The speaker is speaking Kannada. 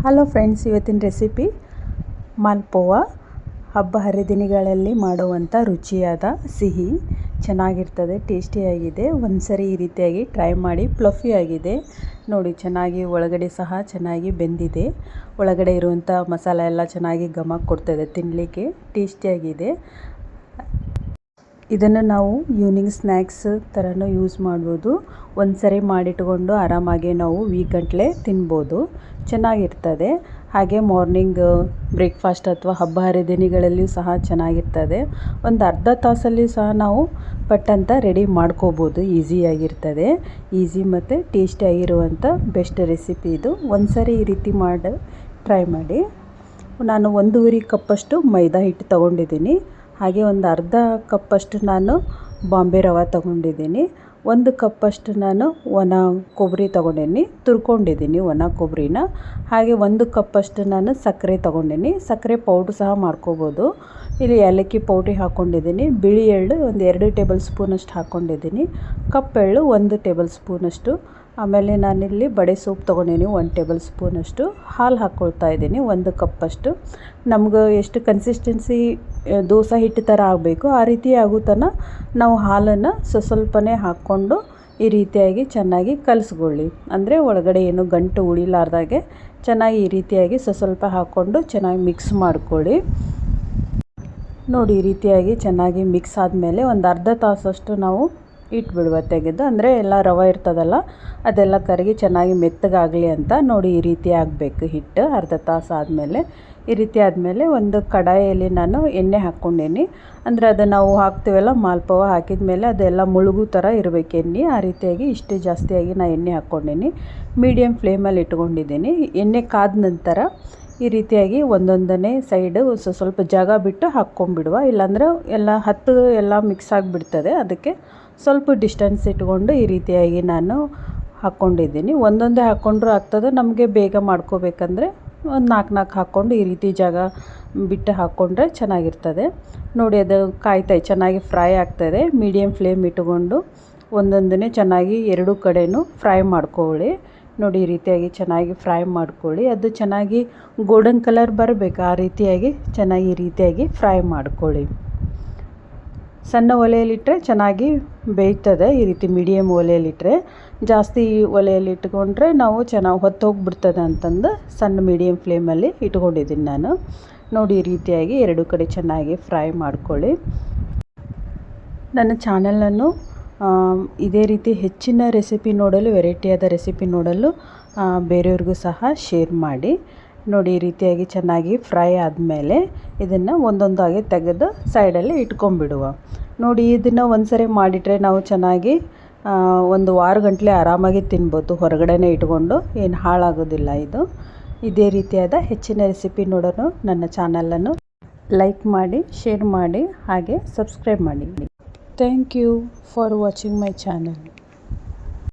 ಹಲೋ ಫ್ರೆಂಡ್ಸ್, ಇವತ್ತಿನ ರೆಸಿಪಿ ಮಾಲ್ಪೋವ. ಹಬ್ಬ ಹರಿದಿನಗಳಲ್ಲಿ ಮಾಡುವಂಥ ರುಚಿಯಾದ ಸಿಹಿ ಚೆನ್ನಾಗಿರ್ತದೆ, ಟೇಸ್ಟಿಯಾಗಿದೆ. ಒಂದ್ಸರಿ ಈ ರೀತಿಯಾಗಿ ಟ್ರೈ ಮಾಡಿ. ಫ್ಲಫಿ ಆಗಿದೆ ನೋಡಿ, ಚೆನ್ನಾಗಿ ಒಳಗಡೆ ಸಹ ಚೆನ್ನಾಗಿ ಬೆಂದಿದೆ. ಒಳಗಡೆ ಇರುವಂಥ ಮಸಾಲೆ ಎಲ್ಲ ಚೆನ್ನಾಗಿ ಘಮ ಕೊಡ್ತದೆ, ತಿನ್ನಲಿಕ್ಕೆ ಟೇಸ್ಟಿಯಾಗಿದೆ. ಇದನ್ನು ನಾವು ಈವ್ನಿಂಗ್ ಸ್ನ್ಯಾಕ್ಸ್ ಥರನೂ ಯೂಸ್ ಮಾಡ್ಬೋದು. ಒಂದ್ಸರಿ ಮಾಡಿಟ್ಕೊಂಡು ಆರಾಮಾಗಿ ನಾವು ವೀಕ್ ತಿನ್ಬೋದು, ಚೆನ್ನಾಗಿರ್ತದೆ. ಹಾಗೆ ಮಾರ್ನಿಂಗ್ ಬ್ರೇಕ್ಫಾಸ್ಟ್ ಅಥವಾ ಹಬ್ಬ ಹರಿದಿನಗಳಲ್ಲಿಯೂ ಸಹ ಚೆನ್ನಾಗಿರ್ತದೆ. ಒಂದು ಅರ್ಧ ತಾಸಲ್ಲಿ ಸಹ ನಾವು ಪಟ್ಟಂತ ರೆಡಿ ಮಾಡ್ಕೋಬೋದು, ಈಸಿಯಾಗಿರ್ತದೆ. ಈಸಿ ಮತ್ತು ಟೇಸ್ಟಿಯಾಗಿರುವಂಥ ಬೆಸ್ಟ್ ರೆಸಿಪಿ ಇದು. ಒಂದ್ಸರಿ ಈ ರೀತಿ ಮಾಡಿ ಟ್ರೈ ಮಾಡಿ. ನಾನು 1.5 ಕಪ್ಪಷ್ಟು ಮೈದಾ ಹಿಟ್ಟು ತೊಗೊಂಡಿದ್ದೀನಿ. ಹಾಗೆ ಒಂದು ಅರ್ಧ ಕಪ್ಪಷ್ಟು ನಾನು ಬಾಂಬೆ ರವೆ ತೊಗೊಂಡಿದ್ದೀನಿ. 1 ಕಪ್ಪಷ್ಟು ನಾನು ಒಣ ಕೊಬ್ಬರಿ ತೊಗೊಂಡಿದ್ದೀನಿ, ತುರ್ಕೊಂಡಿದ್ದೀನಿ ಒಣ ಕೊಬ್ಬರಿನ. ಹಾಗೆ 1 ಕಪ್ಪಷ್ಟು ನಾನು ಸಕ್ಕರೆ ತೊಗೊಂಡಿದ್ದೀನಿ. ಸಕ್ಕರೆ ಪೌಡ್ರ್ ಸಹ ಮಾಡ್ಕೋಬೋದು. ಇಲ್ಲಿ ಏಲಕ್ಕಿ ಪೌಡ್ರಿ ಹಾಕ್ಕೊಂಡಿದ್ದೀನಿ. ಬಿಳಿ ಎಳ್ಳು ಒಂದು 2 ಟೇಬಲ್ ಸ್ಪೂನಷ್ಟು ಹಾಕ್ಕೊಂಡಿದ್ದೀನಿ. ಕಪ್ಪೆಳ್ಳು 1 ಟೇಬಲ್ ಸ್ಪೂನಷ್ಟು. ಆಮೇಲೆ ನಾನಿಲ್ಲಿ ಬಡೆ ಸೊಪ್ಪು ತೊಗೊಂಡಿದ್ದೀನಿ 1 ಟೇಬಲ್ ಸ್ಪೂನಷ್ಟು. ಹಾಲು ಹಾಕ್ಕೊಳ್ತಾ ಇದ್ದೀನಿ 1 ಕಪ್ಪಷ್ಟು. ನಮ್ಗೆ ಎಷ್ಟು ಕನ್ಸಿಸ್ಟೆನ್ಸಿ ದೋಸೆ ಹಿಟ್ಟು ಥರ ಆಗಬೇಕು ಆ ರೀತಿ ಆಗೋ ತನಕ ನಾವು ಹಾಲನ್ನು ಸ್ವಲ್ಪನೇ ಹಾಕ್ಕೊಂಡು ಈ ರೀತಿಯಾಗಿ ಚೆನ್ನಾಗಿ ಕಲಿಸ್ಕೊಳ್ಳಿ. ಅಂದರೆ ಒಳಗಡೆ ಏನು ಗಂಟು ಉಳಿಲಾರ್ದಾಗೆ ಚೆನ್ನಾಗಿ ಈ ರೀತಿಯಾಗಿ ಸ್ವಲ್ಪ ಹಾಕ್ಕೊಂಡು ಚೆನ್ನಾಗಿ ಮಿಕ್ಸ್ ಮಾಡ್ಕೊಳ್ಳಿ. ನೋಡಿ, ಈ ರೀತಿಯಾಗಿ ಚೆನ್ನಾಗಿ ಮಿಕ್ಸ್ ಆದಮೇಲೆ ಒಂದು ಅರ್ಧ ತಾಸಷ್ಟು ನಾವು ಇಟ್ಬಿಡುವ ತೆಗೆದು. ಅಂದರೆ ಎಲ್ಲ ರವೆ ಇರ್ತದಲ್ಲ ಅದೆಲ್ಲ ಕರಗಿ ಚೆನ್ನಾಗಿ ಮೆತ್ತಗಾಗಲಿ ಅಂತ. ನೋಡಿ, ಈ ರೀತಿ ಆಗಬೇಕು ಹಿಟ್ಟು. ಅರ್ಧ ತಾಸು ಆದಮೇಲೆ ಈ ರೀತಿ ಆದಮೇಲೆ ಒಂದು ಕಡಾಯಿಯಲ್ಲಿ ನಾನು ಎಣ್ಣೆ ಹಾಕ್ಕೊಂಡೀನಿ. ಅಂದರೆ ಅದು ನಾವು ಹಾಕ್ತೀವಲ್ಲ ಮಾಲ್ಪೋವ ಹಾಕಿದ ಮೇಲೆ ಅದೆಲ್ಲ ಮುಳುಗು ಥರ ಇರಬೇಕು ಎಣ್ಣೆ. ಆ ರೀತಿಯಾಗಿ ಇಷ್ಟು ಜಾಸ್ತಿಯಾಗಿ ನಾನು ಎಣ್ಣೆ ಹಾಕ್ಕೊಂಡೀನಿ. ಮೀಡಿಯಮ್ ಫ್ಲೇಮಲ್ಲಿ ಇಟ್ಕೊಂಡಿದ್ದೀನಿ. ಎಣ್ಣೆ ಕಾದ ನಂತರ ಈ ರೀತಿಯಾಗಿ ಒಂದೊಂದನೇ ಸೈಡು ಸ್ವಲ್ಪ ಜಾಗ ಬಿಟ್ಟು ಹಾಕ್ಕೊಂಬಿಡುವ, ಇಲ್ಲಾಂದರೆ ಎಲ್ಲ ಮಿಕ್ಸ್ ಆಗಿಬಿಡ್ತದೆ. ಅದಕ್ಕೆ ಸ್ವಲ್ಪ ಡಿಸ್ಟೆನ್ಸ್ ಇಟ್ಕೊಂಡು ಈ ರೀತಿಯಾಗಿ ನಾನು ಹಾಕ್ಕೊಂಡಿದ್ದೀನಿ. ಒಂದೊಂದೇ ಹಾಕ್ಕೊಂಡ್ರೂ ಆಗ್ತದೆ. ನಮಗೆ ಬೇಗ ಮಾಡ್ಕೋಬೇಕಂದ್ರೆ ಒಂದು 4 ಹಾಕ್ಕೊಂಡು ಈ ರೀತಿ ಜಾಗ ಬಿಟ್ಟು ಹಾಕ್ಕೊಂಡ್ರೆ ಚೆನ್ನಾಗಿರ್ತದೆ. ನೋಡಿ, ಅದು ಚೆನ್ನಾಗಿ ಫ್ರೈ ಆಗ್ತದೆ. ಮೀಡಿಯಮ್ ಫ್ಲೇಮ್ ಇಟ್ಕೊಂಡು ಒಂದೊಂದನ್ನೇ ಚೆನ್ನಾಗಿ 2 ಕಡೆಯೂ ಫ್ರೈ ಮಾಡ್ಕೊಳ್ಳಿ. ನೋಡಿ, ಈ ರೀತಿಯಾಗಿ ಚೆನ್ನಾಗಿ ಫ್ರೈ ಮಾಡ್ಕೊಳ್ಳಿ. ಅದು ಚೆನ್ನಾಗಿ ಗೋಲ್ಡನ್ ಕಲರ್ ಬರಬೇಕು, ಆ ರೀತಿಯಾಗಿ ಚೆನ್ನಾಗಿ ಈ ರೀತಿಯಾಗಿ ಫ್ರೈ ಮಾಡ್ಕೊಳ್ಳಿ. ಸಣ್ಣ ಒಲೆಯಲ್ಲಿಟ್ಟರೆ ಚೆನ್ನಾಗಿ ಬೇಯ್ತದೆ. ಈ ರೀತಿ ಮೀಡಿಯಮ್ ಒಲೆಯಲ್ಲಿಟ್ಟರೆ, ಜಾಸ್ತಿ ಒಲೆಯಲ್ಲಿ ಇಟ್ಕೊಂಡ್ರೆ ನಾವು ಚೆನ್ನಾಗಿ ಹೊತ್ತೋಗ್ಬಿಡ್ತದೆ ಅಂತಂದು ಸಣ್ಣ ಮೀಡಿಯಮ್ ಫ್ಲೇಮಲ್ಲಿ ಇಟ್ಕೊಂಡಿದ್ದೀನಿ ನಾನು. ನೋಡಿ, ಈ ರೀತಿಯಾಗಿ 2 ಕಡೆ ಚೆನ್ನಾಗಿ ಫ್ರೈ ಮಾಡ್ಕೊಳ್ಳಿ. ನನ್ನ ಚಾನಲನ್ನು ಇದೇ ರೀತಿ ಹೆಚ್ಚಿನ ರೆಸಿಪಿ ನೋಡಲು, ವೆರೈಟಿಯಾದ ರೆಸಿಪಿ ನೋಡಲು ಬೇರೆಯವ್ರಿಗೂ ಸಹ ಶೇರ್ ಮಾಡಿ. ನೋಡಿ, ಈ ರೀತಿಯಾಗಿ ಚೆನ್ನಾಗಿ ಫ್ರೈ ಆದಮೇಲೆ ಇದನ್ನು ಒಂದೊಂದಾಗಿ ತೆಗೆದು ಸೈಡಲ್ಲಿ ಇಟ್ಕೊಂಡ್ಬಿಡುವ. ನೋಡಿ, ಇದನ್ನು ಒಂದ್ಸರಿ ಮಾಡಿಟ್ರೆ ನಾವು ಚೆನ್ನಾಗಿ 1 ವಾರ ಗಂಟಲೆ ಆರಾಮಾಗಿ ತಿನ್ಬೋದು, ಹೊರಗಡೆನೇ ಇಟ್ಕೊಂಡು. ಏನು ಹಾಳಾಗೋದಿಲ್ಲ ಇದು. ಇದೇ ರೀತಿಯಾದ ಹೆಚ್ಚಿನ ರೆಸಿಪಿ ನೋಡೋನು ನನ್ನ ಚಾನಲನ್ನು ಲೈಕ್ ಮಾಡಿ, ಶೇರ್ ಮಾಡಿ, ಹಾಗೆ ಸಬ್ಸ್ಕ್ರೈಬ್ ಮಾಡಿ. Thank you for watching my channel.